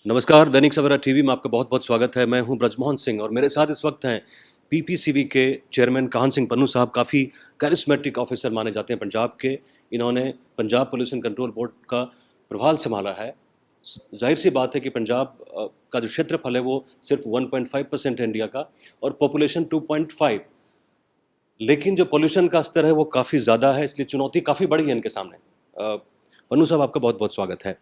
नमस्कार, दैनिक सवेरा टीवी में आपका बहुत-बहुत स्वागत है। मैं हूं ब्रजमोहन सिंह और मेरे साथ इस वक्त हैं पीपीसीबी के चेयरमैन काहन सिंह पन्नू साहब। काफ़ी करिस्मेटिक ऑफिसर माने जाते हैं पंजाब के। इन्होंने पंजाब पोल्यूशन कंट्रोल बोर्ड का प्रभार संभाला है। ज़ाहिर-सी बात है कि पंजाब का जो क्षेत्रफल है वो सिर्फ 1.5% है इंडिया का और पॉपुलेशन 2.5, लेकिन जो पॉल्यूशन का स्तर है वो काफ़ी ज़्यादा है, इसलिए चुनौती काफ़ी बड़ी है इनके सामने। पन्नू साहब, आपका बहुत-बहुत स्वागत है।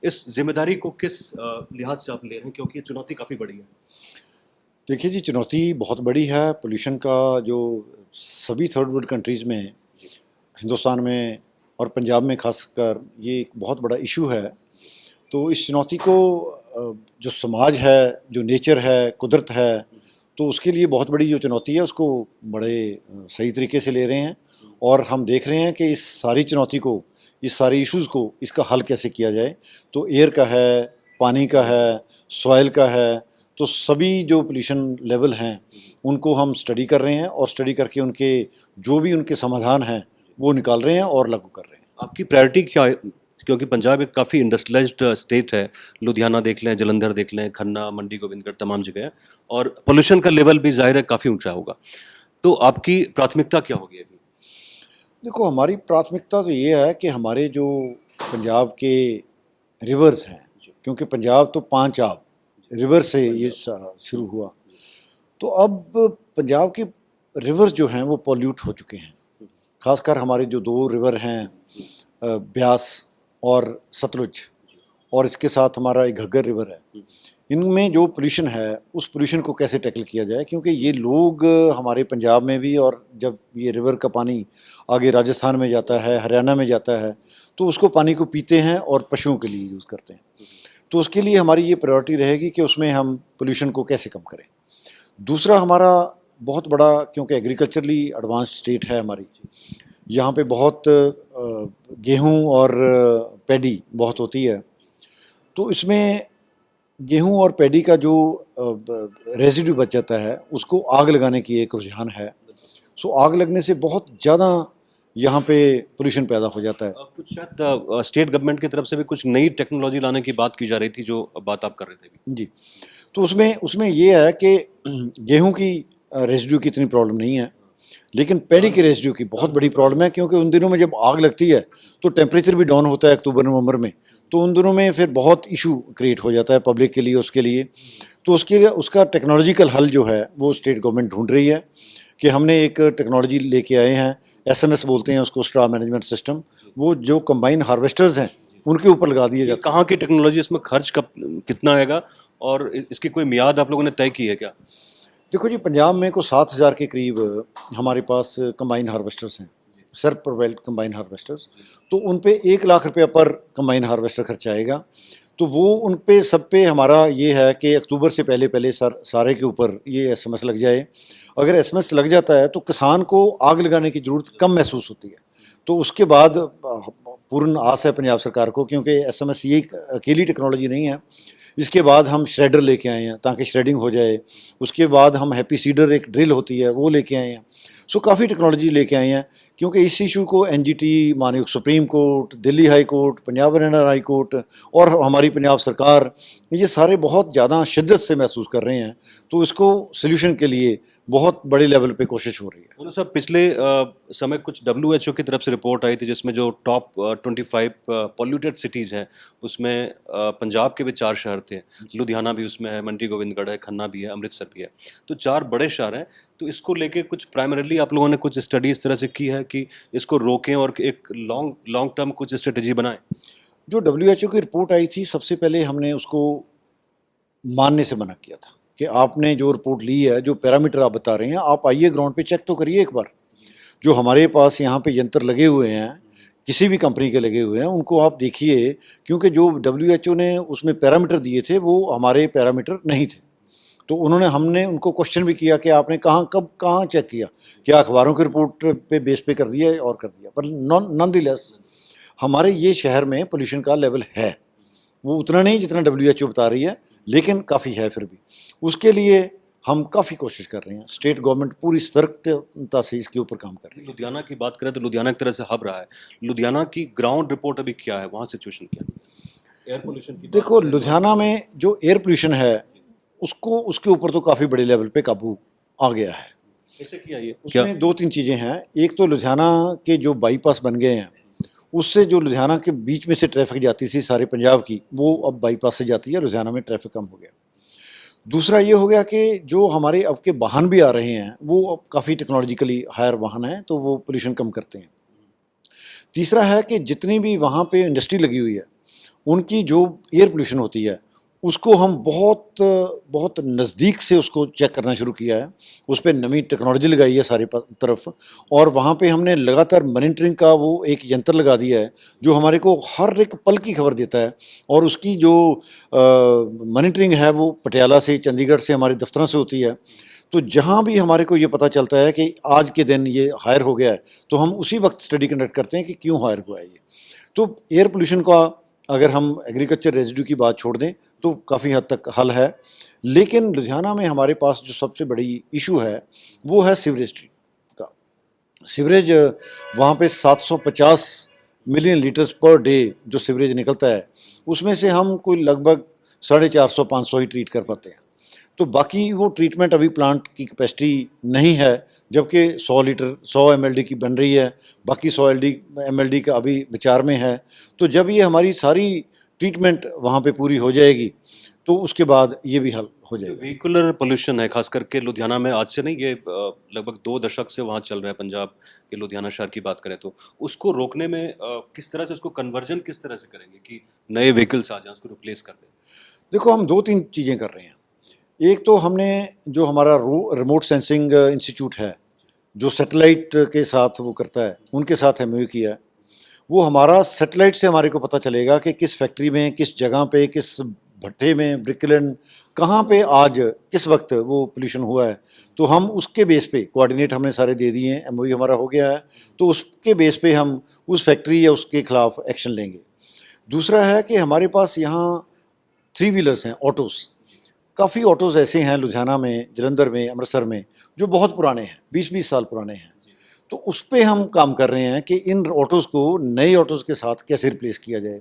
इस ज़िम्मेदारी को किस लिहाज से आप ले रहे हैं, क्योंकि ये चुनौती काफ़ी बड़ी है? देखिए जी, चुनौती बहुत बड़ी है। पोल्यूशन का जो सभी थर्ड वर्ल्ड कंट्रीज़ में, हिंदुस्तान में और पंजाब में ख़ासकर ये एक बहुत बड़ा इशू है। तो इस चुनौती को जो समाज है, जो नेचर है, कुदरत है, तो उसके लिए बहुत बड़ी जो चुनौती है उसको बड़े सही तरीके से ले रहे हैं। और हम देख रहे हैं कि इस सारी चुनौती को, इस सारे इश्यूज़ को, इसका हल कैसे किया जाए। तो एयर का है, पानी का है, सॉइल का है, तो सभी जो पोल्यूशन लेवल हैं उनको हम स्टडी कर रहे हैं और स्टडी करके उनके जो भी उनके समाधान हैं वो निकाल रहे हैं और लागू कर रहे हैं। आपकी प्रायोरिटी क्या है? क्योंकि पंजाब एक काफ़ी इंडस्ट्रियलाइज्ड स्टेट है। लुधियाना देख लें, जालंधर देख लें, खन्ना, मंडी गोबिंदगढ़, तमाम जगह है और पोल्यूशन का लेवल भी ज़ाहिर है काफ़ी ऊँचा होगा। तो आपकी प्राथमिकता क्या होगी अभी? देखो, हमारी प्राथमिकता तो ये है कि हमारे जो पंजाब के रिवर्स हैं, क्योंकि पंजाब तो 5 आब रिवर से ये सारा शुरू हुआ, तो अब पंजाब के रिवर्स जो हैं वो पॉल्यूट हो चुके हैं। खासकर हमारे जो 2 रिवर हैं, ब्यास और सतलुज, और इसके साथ हमारा एक घग्गर रिवर है। इनमें जो पोल्यूशन है उस पोल्यूशन को कैसे टैकल किया जाए, क्योंकि ये लोग हमारे पंजाब में भी, और जब ये रिवर का पानी आगे राजस्थान में जाता है, हरियाणा में जाता है, तो उसको पानी को पीते हैं और पशुओं के लिए यूज़ करते हैं। तो उसके लिए हमारी ये प्रायोरिटी रहेगी कि उसमें हम पोल्यूशन को कैसे कम करें। दूसरा हमारा बहुत बड़ा, क्योंकि एग्रीकल्चरली एडवांस स्टेट है हमारी, यहाँ पे बहुत गेहूँ और पैडी बहुत होती है। तो इसमें गेहूँ और पैडी का जो रेजिड्यू बच जाता है उसको आग लगाने की एक रुझान है। सो आग लगने से बहुत ज़्यादा यहाँ पे पोल्यूशन पैदा हो जाता है। कुछ शायद स्टेट गवर्नमेंट की तरफ से भी कुछ नई टेक्नोलॉजी लाने की बात की जा रही थी, जो बात आप कर रहे थे अभी। जी, तो उसमें उसमें ये है कि गेहूँ की रेजिड्यू की इतनी प्रॉब्लम नहीं है, लेकिन पैडी के रेजिड्यू की बहुत बड़ी प्रॉब्लम है, क्योंकि उन दिनों में जब आग लगती है तो टेम्परेचर भी डाउन होता है अक्टूबर नवंबर में, तो उन दिनों में फिर बहुत इशू क्रिएट हो जाता है पब्लिक के लिए, उसके लिए। तो उसके लिए उसका टेक्नोलॉजिकल हल जो है वो स्टेट गवर्नमेंट ढूंढ रही है कि हमने एक टेक्नोलॉजी लेके आए हैं, एसएमएस बोलते हैं उसको, स्ट्रॉ मैनेजमेंट सिस्टम। वो जो कंबाइन हार्वेस्टर्स हैं उनके ऊपर लगा दिए ये जाते कहाँ की टेक्नोलॉजी, इसमें खर्च कब कितना आएगा और इसकी कोई मियाद आप लोगों ने तय की है क्या? हैं। देखो जी, पंजाब में को 7,000 के करीब हमारे पास कंबाइन हार्वेस्टर्स हैं, सेल्फ प्रोवाइड कंबाइन हार्वेस्टर्स। तो उन पे 1 लाख रुपया पर कंबाइन हार्वेस्टर खर्चा आएगा। तो वो उन पे सब पे हमारा ये है कि अक्टूबर से पहले पहले सारे के ऊपर ये एसएमएस लग जाए। अगर एसएमएस लग जाता है तो किसान को आग लगाने की ज़रूरत कम महसूस होती है। तो उसके बाद पूर्ण आस है पंजाब सरकार को, क्योंकि एसएमएस ये अकेली टेक्नोलॉजी नहीं है। इसके बाद हम श्रेडर लेके आए हैं ताकि श्रेडिंग हो जाए। उसके बाद हम हैप्पी सीडर, एक ड्रिल होती है, वो लेके आए हैं। सो काफ़ी टेक्नोलॉजी लेके आए हैं, क्योंकि इस इशू को एनजीटी, माननीय supreme court, Delhi high court, Punjab Haryana high court और हमारी पंजाब सरकार, ये सारे बहुत ज़्यादा शिद्दत से महसूस कर रहे हैं। तो इसको सोल्यूशन के लिए बहुत बड़े लेवल पे कोशिश हो रही है। उन्होंने साहब, पिछले समय कुछ डब्ल्यूएचओ की तरफ से रिपोर्ट आई थी जिसमें जो टॉप 25 पॉल्यूटेड सिटीज़ हैं उसमें पंजाब के भी 4 शहर थे। लुधियाना भी उसमें है, मंडी गोबिंदगढ़ है, खन्ना भी है, अमृतसर भी है। तो 4 बड़े शहर हैं। तो इसको लेके कुछ प्राइमरीली आप लोगों ने कुछ स्टडी इस तरह से की है कि इसको रोकें और एक लॉन्ग लॉन्ग टर्म कुछ स्ट्रेटजी बनाएं? जो डब्ल्यूएचओ की रिपोर्ट आई थी, सबसे पहले हमने उसको मानने से मना किया था कि आपने जो रिपोर्ट ली है, जो पैरामीटर आप बता रहे हैं, आप आइए ग्राउंड पे चेक तो करिए एक बार। जो हमारे पास यहाँ पे यंत्र लगे हुए हैं, किसी भी कंपनी के लगे हुए हैं, उनको आप देखिए, क्योंकि जो डब्ल्यूएचओ ने उसमें पैरामीटर दिए थे वो हमारे पैरामीटर नहीं थे। तो हमने उनको क्वेश्चन भी किया कि आपने कहाँ, कब, कहाँ चेक किया, क्या अखबारों की रिपोर्ट पे बेस पे कर दिया और कर दिया। पर नॉनदलेस हमारे ये शहर में पोल्यूशन का लेवल है, वो उतना नहीं जितना डब्ल्यूएचओ बता रही है, लेकिन काफ़ी है फिर भी। उसके लिए हम काफ़ी कोशिश कर रहे हैं, स्टेट गवर्नमेंट पूरी सतर्कता से इसके ऊपर काम कर रही है। लुधियाना की बात करें तो लुधियाना एक तरह से हब रहा है। लुधियाना की ग्राउंड रिपोर्ट अभी क्या है, वहाँ सिचुएशन क्या है? एयर पोल्यूशन की बात देखो करें तो लुधियाना में जो एयर पोल्यूशन है उसको उसके ऊपर तो काफ़ी बड़े लेवल पे काबू आ गया है। कैसे किया ये क्या? उसमें दो तीन चीज़ें हैं। एक तो लुधियाना के जो बाईपास बन गए हैं उससे जो लुधियाना के बीच में से ट्रैफिक जाती थी सारे पंजाब की, वो अब बाईपास से जाती है, लुधियाना में ट्रैफिक कम हो गया। दूसरा ये हो गया कि जो हमारे अब के वाहन भी आ रहे हैं वो अब काफ़ी टेक्नोलॉजिकली हायर वाहन हैं, तो वो पोल्यूशन कम करते हैं। तीसरा है कि जितनी भी वहाँ पे इंडस्ट्री लगी हुई है उनकी जो एयर पोल्यूशन होती है उसको हम बहुत बहुत नज़दीक से उसको चेक करना शुरू किया है। उस पर नई टेक्नोलॉजी लगाई है सारी तरफ, और वहाँ पे हमने लगातार मॉनिटरिंग का वो एक यंत्र लगा दिया है जो हमारे को हर एक पल की खबर देता है। और उसकी जो मॉनिटरिंग है वो पटियाला से, चंडीगढ़ से, हमारे दफ्तरों से होती है। तो जहाँ भी हमारे को ये पता चलता है कि आज के दिन ये हायर हो गया है तो हम उसी वक्त स्टडी कंडक्ट करते हैं कि क्यों हायर हुआ है ये। तो एयर पोल्यूशन का अगर हम एग्रीकल्चर रेजिड्यू की बात छोड़ दें तो काफ़ी हद तक हल है। लेकिन लुधियाना में हमारे पास जो सबसे बड़ी इशू है वो है सीवरेज का। सीवरेज वहाँ पे 750 मिलियन लीटर्स पर डे जो सीवरेज निकलता है उसमें से हम कोई लगभग 450-500 ही ट्रीट कर पाते हैं। तो बाकी वो ट्रीटमेंट अभी प्लांट की कैपेसिटी नहीं है, जबकि 100 एमएलडी की बन रही है, बाकी 100 एमएलडी का अभी विचार में है। तो जब ये हमारी सारी ट्रीटमेंट वहाँ पे पूरी हो जाएगी तो उसके बाद ये भी हल हो जाएगा। व्हीकुलर पोल्यूशन है खास करके लुधियाना में, आज से नहीं, ये लगभग 2 दशक से वहाँ चल रहा है। पंजाब के लुधियाना शहर की बात करें तो उसको रोकने में किस तरह से, उसको कन्वर्जन किस तरह से करेंगे कि नए व्हीकल्स आ जाएं, उसको रिप्लेस कर दें? देखो हम दो तीन चीज़ें कर रहे हैं। एक तो हमने जो हमारा रिमोट सेंसिंग इंस्टीट्यूट है जो सैटेलाइट के साथ वो करता है, उनके साथ एमओयू किया है। वो हमारा सैटेलाइट से हमारे को पता चलेगा कि किस फैक्ट्री में, किस जगह पे, किस भट्टे में, ब्रिकलन कहाँ पे आज किस वक्त वो पोल्यूशन हुआ है। तो हम उसके बेस पे कोऑर्डिनेट हमने सारे दे दिए हैं, एमओयू हमारा हो गया है, तो उसके बेस पे हम उस फैक्ट्री या उसके खिलाफ एक्शन लेंगे। दूसरा है कि हमारे पास यहाँ 3 व्हीलर्स हैं, ऑटोज़। काफ़ी ऑटोज़ ऐसे हैं लुधियाना में, जलंधर में, अमृतसर में जो बहुत पुराने हैं, 20-20 साल पुराने हैं। तो उस पे हम काम कर रहे हैं कि इन ऑटोज़ को नए ऑटोज़ के साथ कैसे रिप्लेस किया जाए।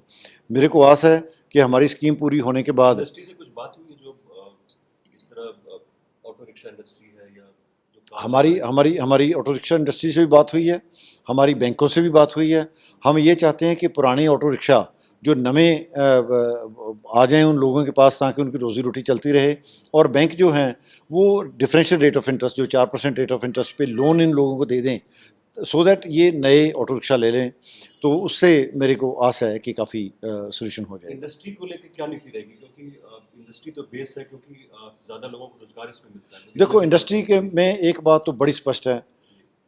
मेरे को आस है कि हमारी स्कीम पूरी होने के बाद इंडस्ट्री से कुछ बात हुई है जो इस तरह ऑटो रिक्शा इंडस्ट्री है या जो कार हमारी चला रही हमारी हमारी ऑटो रिक्शा इंडस्ट्री से भी बात हुई है, हमारी बैंकों से भी बात हुई है। हम ये चाहते हैं कि पुराने ऑटो रिक्शा जो नए आ जाएं उन लोगों के पास, ताकि उनकी रोज़ी रोटी चलती रहे। और बैंक जो हैं वो डिफरेंशियल रेट ऑफ इंटरेस्ट, जो 4% रेट ऑफ इंटरेस्ट पे लोन इन लोगों को दे दें, सो दैट ये नए ऑटो रिक्शा ले लें। तो उससे मेरे को आस है कि काफ़ी सोल्यूशन हो जाएगा। इंडस्ट्री को लेकर क्या नीति रहेगी, क्योंकि इंडस्ट्री तो बेस है, क्योंकि ज़्यादा लोगों को रोजगार इसमें मिलता है। देखो इंडस्ट्री के में एक बात तो बड़ी स्पष्ट है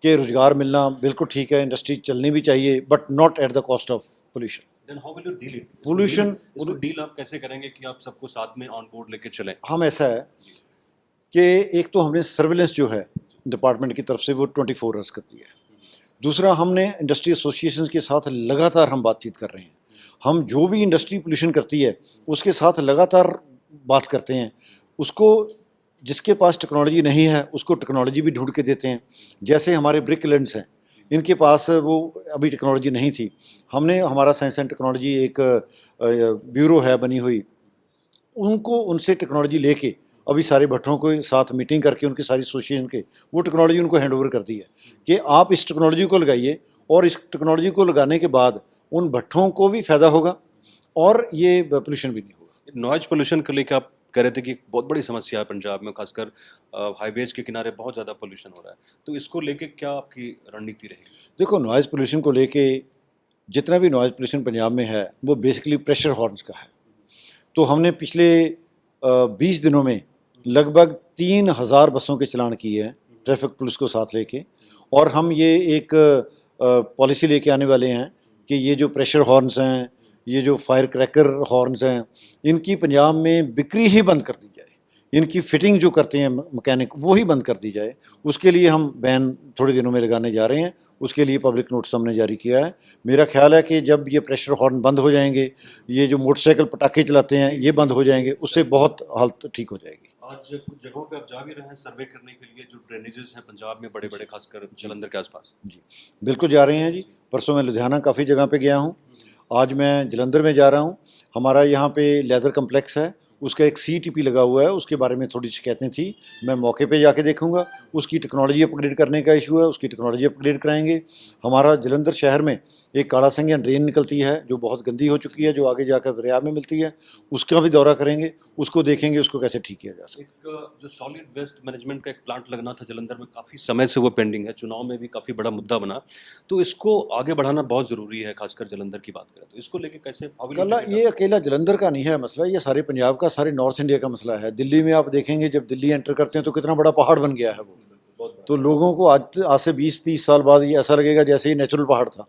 कि रोज़गार मिलना बिल्कुल ठीक है, इंडस्ट्री चलनी भी चाहिए, but not at the cost of pollution. Then how will you deal it? Pollution इसको डील आप कैसे करेंगे कि आप सबको साथ में ऑन बोर्ड लेके चलें? हम ऐसा है कि एक तो हमने सर्विलेंस जो है डिपार्टमेंट की तरफ से वो 24 आवर्स करती है। दूसरा, हमने इंडस्ट्री एसोसिएशन के साथ लगातार हम बातचीत कर रहे हैं। हम जो भी इंडस्ट्री पोल्यूशन करती है उसके साथ लगातार बात करते हैं। उसको जिसके पास टेक्नोलॉजी नहीं है उसको टेक्नोलॉजी भी ढूंढ के देते हैं। जैसे हमारे ब्रिकलैंड्स हैं, इनके पास वो अभी टेक्नोलॉजी नहीं थी। हमने, हमारा साइंस एंड टेक्नोलॉजी एक ब्यूरो है बनी हुई, उनको उनसे टेक्नोलॉजी लेके अभी सारे भट्टों को साथ मीटिंग करके उनकी सारी एसोसिएशन के वो टेक्नोलॉजी उनको हैंड ओवर कर दी है कि आप इस टेक्नोलॉजी को लगाइए, और इस टेक्नोलॉजी को लगाने के बाद उन भट्टों को भी फ़ायदा होगा और ये पोल्यूशन भी नहीं होगा। नॉइज पोल्यूशन को लेकर आप कह रहे थे कि बहुत बड़ी समस्या है पंजाब में, खासकर हाईवेज के किनारे बहुत ज़्यादा पोल्यूशन हो रहा है, तो इसको लेके क्या आपकी रणनीति रहेगी? देखो नॉइज़ पोल्यूशन को लेके जितना भी नॉइज़ पोल्यूशन पंजाब में है वो बेसिकली प्रेशर हॉर्न्स का है। तो हमने पिछले 20 दिनों में लगभग 3000 बसों के चलान किए हैं ट्रैफिक पुलिस को साथ लेके। और हम ये एक पॉलिसी लेके आने वाले हैं कि ये जो प्रेशर हॉर्न्स हैं, ये जो फायर क्रैकर हॉर्न्स हैं, इनकी पंजाब में बिक्री ही बंद कर दी जाए। इनकी फिटिंग जो करते हैं मैकेनिक वो ही बंद कर दी जाए। उसके लिए हम बैन थोड़े दिनों में लगाने जा रहे हैं। उसके लिए पब्लिक नोटिस हमने जारी किया है। मेरा ख्याल है कि जब ये प्रेशर हॉर्न बंद हो जाएंगे, ये जो मोटरसाइकिल पटाखे चलाते हैं ये बंद हो जाएंगे, उससे बहुत हालत ठीक हो जाएगी। आज कुछ जगहों पे आप जा भी रहे हैं सर्वे करने के लिए, जो ड्रेनेजेस हैं पंजाब में बड़े बड़े, खासकर जलंधर के आसपास? जी बिल्कुल जा रहे हैं जी। परसों मैं लुधियाना काफ़ी जगह पे गया हूँ, आज मैं जलंधर में जा रहा हूँ। हमारा यहाँ पे लेदर कम्प्लेक्स है, उसका एक CTP लगा हुआ है, उसके बारे में थोड़ी शिकायतें थी। मैं मौके पे जाके देखूंगा, उसकी टेक्नोलॉजी अपग्रेड करने का इशू है, उसकी टेक्नोलॉजी अपग्रेड कराएंगे। हमारा जलंधर शहर में एक काला संगिया ड्रेन निकलती है जो बहुत गंदी हो चुकी है, जो आगे जाकर दरिया में मिलती है, उसका भी दौरा करेंगे, उसको देखेंगे उसको कैसे ठीक किया जा सकता है। एक जो सॉलिड वेस्ट मैनेजमेंट का एक प्लांट लगना था जलंधर में, काफ़ी समय से वो पेंडिंग है, चुनाव में भी काफ़ी बड़ा मुद्दा बना, तो इसको आगे बढ़ाना बहुत ज़रूरी है, खासकर जलंधर की बात करें तो इसको लेके कैसे how will you कल take it ये up? अकेला जलंधर का नहीं है मसला, ये सारे पंजाब का, सारे नॉर्थ इंडिया का मसला है। दिल्ली में आप देखेंगे, जब दिल्ली एंटर करते हैं तो कितना बड़ा पहाड़ बन गया है वो। बहुत बड़ा। तो लोगों को आज से 20-30 साल बाद ये ऐसा लगेगा जैसे ही नेचुरल पहाड़ था।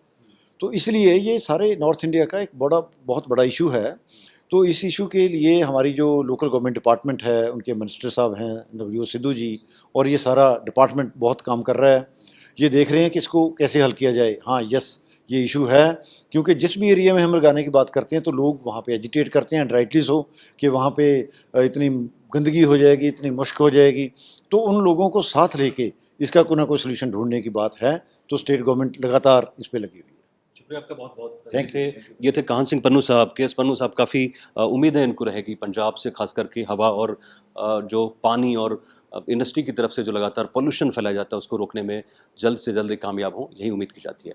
तो इसलिए ये सारे नॉर्थ इंडिया का एक बहुत बड़ा इशू है। तो इस इशू के लिए हमारी जो लोकल गवर्नमेंट डिपार्टमेंट है, उनके मिनिस्टर साहब हैं नवजोत सिद्धू जी, और ये सारा डिपार्टमेंट बहुत काम कर रहा है। ये देख रहे हैं कि इसको कैसे हल किया जाए। हाँ यस, ये इशू है, क्योंकि जिस भी एरिया में हम लगाने की बात करते हैं तो लोग वहाँ पे एजिटेट करते हैं, राइटली सो, कि वहाँ पे इतनी गंदगी हो जाएगी, इतनी मुश्क हो जाएगी। तो उन लोगों को साथ लेके इसका कोई ना कोई सोल्यूशन ढूंढने की बात है। तो स्टेट गवर्नमेंट लगातार इस पे लगी हुई है। शुक्रिया आपका बहुत बहुत। Thank you. ये थे काहन सिंह पन्नू साहब। के एस पन्नू साहब काफ़ी उम्मीद है इनको रहेगी पंजाब से, खास करके हवा और जो पानी और इंडस्ट्री की तरफ से जो लगातार पोल्यूशन फैलाया जाता है उसको रोकने में जल्द से जल्द कामयाब हों, यही उम्मीद की जाती है।